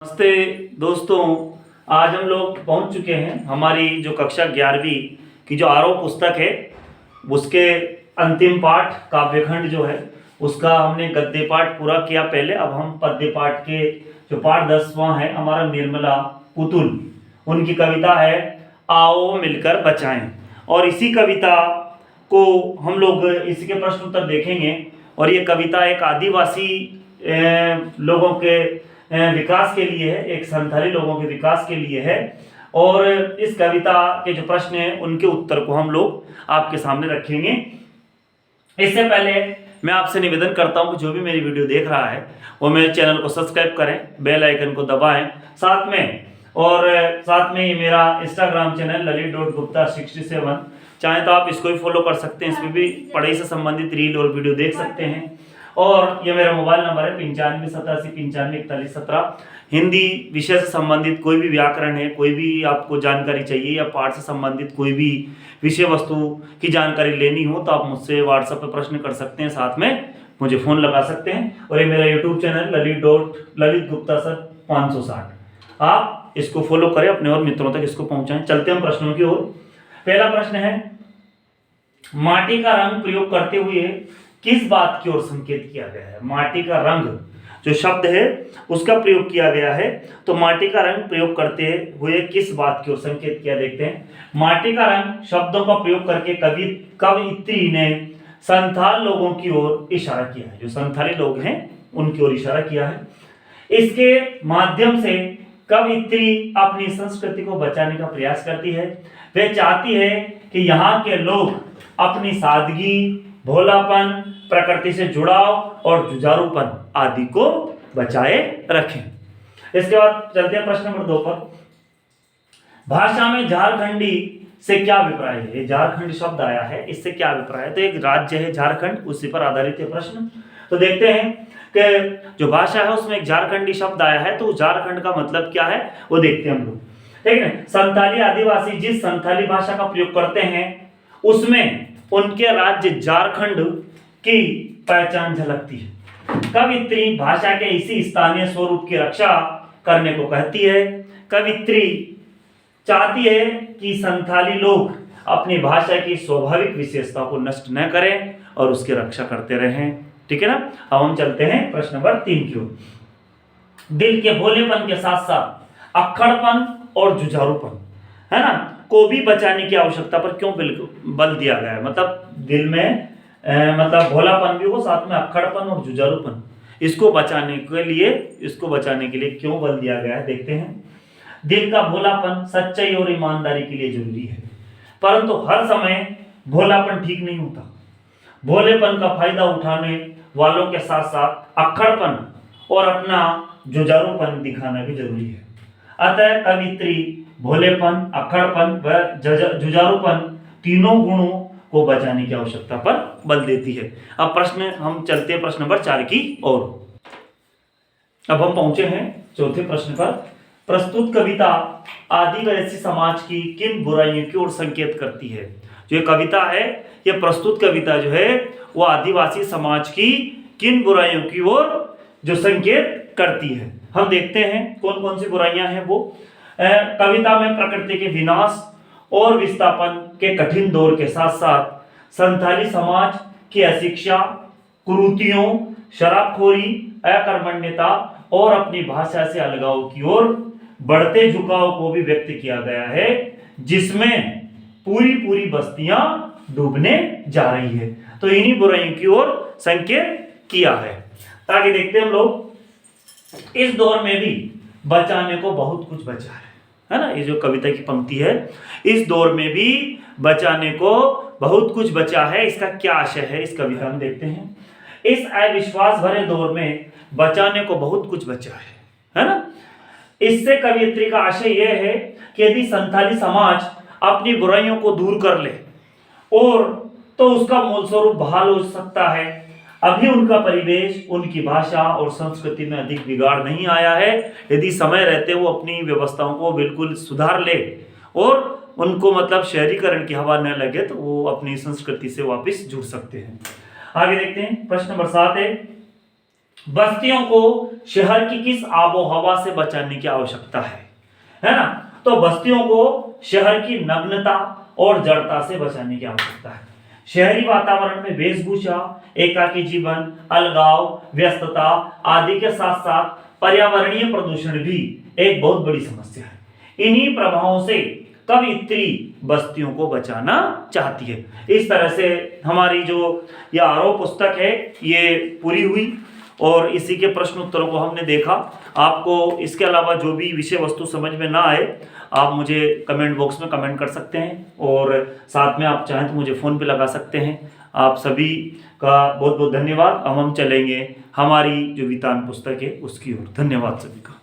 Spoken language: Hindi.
नमस्ते दोस्तों, आज हम लोग पहुंच चुके हैं हमारी जो कक्षा 11वीं की जो आरोह पुस्तक है उसके अंतिम पाठ काव्यखंड जो है उसका हमने गद्य पाठ पूरा किया पहले। अब हम पद्य पाठ के जो पाठ 10वां है हमारा निर्मला पुतुल, उनकी कविता है आओ मिलकर बचाएं। और इसी कविता को हम लोग इसी के प्रश्न उत्तर देखेंगे। और ये कविता एक आदिवासी लोगों के विकास के लिए है, एक संथाली लोगों के विकास के लिए है। और इस कविता के जो प्रश्न हैं उनके उत्तर को हम लोग आपके सामने रखेंगे। इससे पहले मैं आपसे निवेदन करता हूं कि जो भी मेरी वीडियो देख रहा है वो मेरे चैनल को सब्सक्राइब करें, बेल आइकन को दबाएं साथ में ये मेरा इंस्टाग्राम चैनल lalit.gupta67, चाहे तो आप इसको भी फॉलो कर सकते हैं। इसमें भी पढ़ाई से संबंधित रील और वीडियो देख सकते हैं। और ये मेरा मोबाइल नंबर है 9587854117। हिंदी विषय से संबंधित कोई भी व्याकरण है, कोई भी आपको जानकारी चाहिए या पाठ से संबंधित कोई भी विषय वस्तु की जानकारी लेनी हो तो आप मुझसे व्हाट्सएप पर प्रश्न कर सकते हैं, साथ में मुझे फ़ोन लगा सकते हैं। और ये मेरा YouTube channel Lalit Gupta sir 560, आप इसको फॉलो करें, अपने और मित्रों तक इसको पहुंचाएं। चलते हैं प्रश्नों की ओर। पहला प्रश्न है, माटी का रंग प्रयोग करते हुए किस बात की ओर संकेत किया गया है? माटी का रंग जो शब्द है उसका प्रयोग किया गया है, तो माटी का रंग प्रयोग करते हुए किस बात की ओर संकेत किया, देखते हैं। माटी का रंग शब्दों का प्रयोग करके कवयित्री ने संथाल लोगों की ओर इशारा किया है, जो संथाली लोग हैं उनकी ओर इशारा किया है। इसके माध्यम से कवयित्री अपनी संस्कृति को बचाने का प्रयास करती है। वह चाहती है कि यहाँ के लोग अपनी सादगी, भोलापन, प्रकृति से जुड़ाव और जुझारूपन आदि को बचाए रखें। इसके बाद चलते हैं प्रश्न नंबर 2 पर। भाषा में झारखंडी से क्या अभिप्राय है? ये झारखंड शब्द आया है, इससे क्या अभिप्राय है? तो एक राज्य है झारखंड, उसी पर आधारित है प्रश्न। तो देखते हैं कि जो भाषा है उसमें एक झारखंडी शब्द आया है, तो झारखंड का मतलब क्या है वो देखते हैं हम लोग, ठीक है। संथाली आदिवासी जिस संथाली भाषा का प्रयोग करते हैं उसमें उनके राज्य झारखंड की पहचान झलकती है। कवयित्री भाषा के इसी स्थानीय स्वरूप की रक्षा करने को कहती है। कवयित्री चाहती है कि संथाली लोग अपनी भाषा की स्वाभाविक विशेषता को नष्ट न करें और उसकी रक्षा करते रहें, ठीक है ना। अब हम चलते हैं प्रश्न नंबर 3 की ओर। दिल के भोलेपन के साथ साथ अक्खड़पन और जुझारूपन, है ना, को भी बचाने की आवश्यकता पर क्यों बल दिया गया है? मतलब दिल में मतलब भोलापन भी हो, साथ में अक्खड़पन और जुझारूपन, इसको बचाने के लिए क्यों बल दिया गया है, देखते हैं। दिल का भोलापन सच्चाई और ईमानदारी के लिए जरूरी है, परंतु हर समय भोलापन ठीक नहीं होता। भोलेपन का फायदा उठाने वालों के साथ साथ अक्खड़पन और अपना जुझारूपन दिखाना भी जरूरी है। अतः कवयित्री भोलेपन, अक्खड़पन व जुझारूपन तीनों गुणों को बचाने की आवश्यकता पर बल देती है। अब हम चलते हैं प्रश्न नंबर 4 की ओर। अब हम पहुंचे हैं चौथे प्रश्न पर। प्रस्तुत कविता आदिवासी समाज की किन बुराइयों की ओर संकेत करती है? जो ये कविता है, ये प्रस्तुत कविता जो है वो आदिवासी समाज की किन बुराइयों की ओर जो संकेत करती है, हम देखते हैं कौन कौन सी बुराइयां हैं वो। कविता में प्रकृति के विनाश और विस्थापन के कठिन दौर के साथ साथ संथाली समाज की अशिक्षा, कुरीतियों, शराबखोरी, अकर्मण्यता और अपनी भाषा से अलगाव की ओर बढ़ते झुकाव को भी व्यक्त किया गया है, जिसमें पूरी बस्तियां डूबने जा रही है। तो इन्हीं बुराइयों की ओर संकेत किया है, ताकि देखते हैं हम लोग इस दौर में भी बचाने को बहुत कुछ बचा है ना। ये जो कविता की पंक्ति है, इस दौर में भी बचाने को बहुत कुछ बचा है, इसका क्या आशय है इस कविता में देखते हैं। इस अविश्वास भरे दौर में बचाने को बहुत कुछ बचा है ना। इससे कवयित्री का आशय यह है कि यदि संथाली समाज अपनी बुराइयों को दूर कर ले और तो उसका मूल स्वरूप बहाल हो सकता है। अभी उनका परिवेश, उनकी भाषा और संस्कृति में अधिक बिगाड़ नहीं आया है। यदि समय रहते वो अपनी व्यवस्थाओं को बिल्कुल सुधार ले और उनको मतलब शहरीकरण की हवा न लगे तो वो अपनी संस्कृति से वापस जुड़ सकते हैं। आगे देखते हैं प्रश्न नंबर 7 है, बस्तियों को शहर की किस आबो हवा से बचाने की आवश्यकता है ना? तो बस्तियों को शहर की नग्नता और जड़ता से बचाने की आवश्यकता है। शहरी वातावरण में वेशभूषा, एकाकी जीवन, अलगाव, व्यस्तता आदि के साथ साथ पर्यावरणीय प्रदूषण भी एक बहुत बड़ी समस्या है। इन्हीं प्रभावों से कवियत्री बस्तियों को बचाना चाहती है। इस तरह से हमारी जो यह आरोह पुस्तक है ये पूरी हुई और इसी के प्रश्न उत्तरों को हमने देखा। आपको इसके अलावा जो भी विषय वस्तु समझ में ना आए आप मुझे कमेंट बॉक्स में कमेंट कर सकते हैं और साथ में आप चाहें तो मुझे फ़ोन पे लगा सकते हैं। आप सभी का बहुत बहुत धन्यवाद। अब हम चलेंगे हमारी जो वितान पुस्तक है उसकी ओर। धन्यवाद सभी का।